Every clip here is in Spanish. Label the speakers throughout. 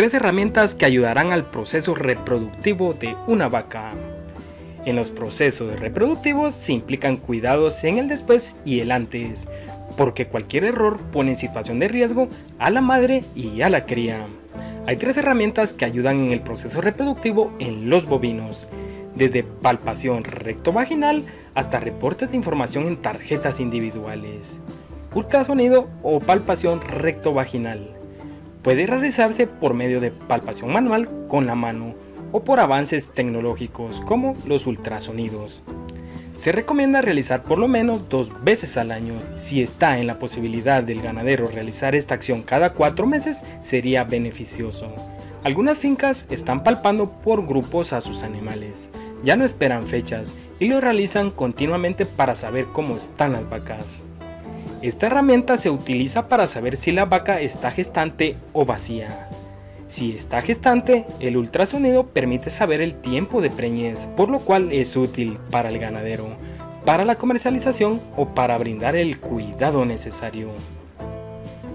Speaker 1: 3 herramientas que ayudarán al proceso reproductivo de una vaca. En los procesos reproductivos se implican cuidados en el después y el antes, porque cualquier error pone en situación de riesgo a la madre y a la cría. Hay 3 herramientas que ayudan en el proceso reproductivo en los bovinos, desde palpación rectovaginal hasta reportes de información en tarjetas individuales. Ultrasonido o palpación rectovaginal. Puede realizarse por medio de palpación manual con la mano o por avances tecnológicos como los ultrasonidos. Se recomienda realizar por lo menos 2 veces al año. Si está en la posibilidad del ganadero realizar esta acción cada 4 meses, sería beneficioso. Algunas fincas están palpando por grupos a sus animales. Ya no esperan fechas y lo realizan continuamente para saber cómo están las vacas. Esta herramienta se utiliza para saber si la vaca está gestante o vacía. Si está gestante, el ultrasonido permite saber el tiempo de preñez, por lo cual es útil para el ganadero, para la comercialización o para brindar el cuidado necesario.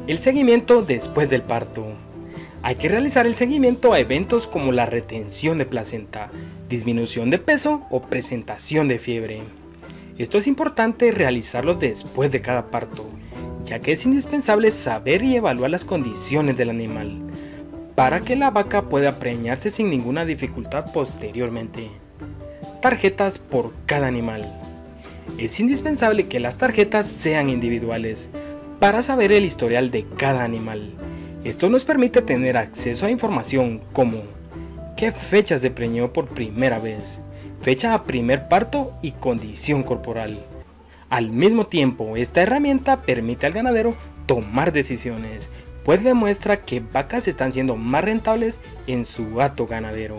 Speaker 1: El seguimiento después del parto. Hay que realizar el seguimiento a eventos como la retención de placenta, disminución de peso o presentación de fiebre. Esto es importante realizarlo después de cada parto, ya que es indispensable saber y evaluar las condiciones del animal, para que la vaca pueda preñarse sin ninguna dificultad posteriormente. Tarjetas por cada animal. Es indispensable que las tarjetas sean individuales, para saber el historial de cada animal. Esto nos permite tener acceso a información como qué fechas se preñó por primera vez, fecha a primer parto y condición corporal. Al mismo tiempo, esta herramienta permite al ganadero tomar decisiones, pues demuestra que vacas están siendo más rentables en su hato ganadero.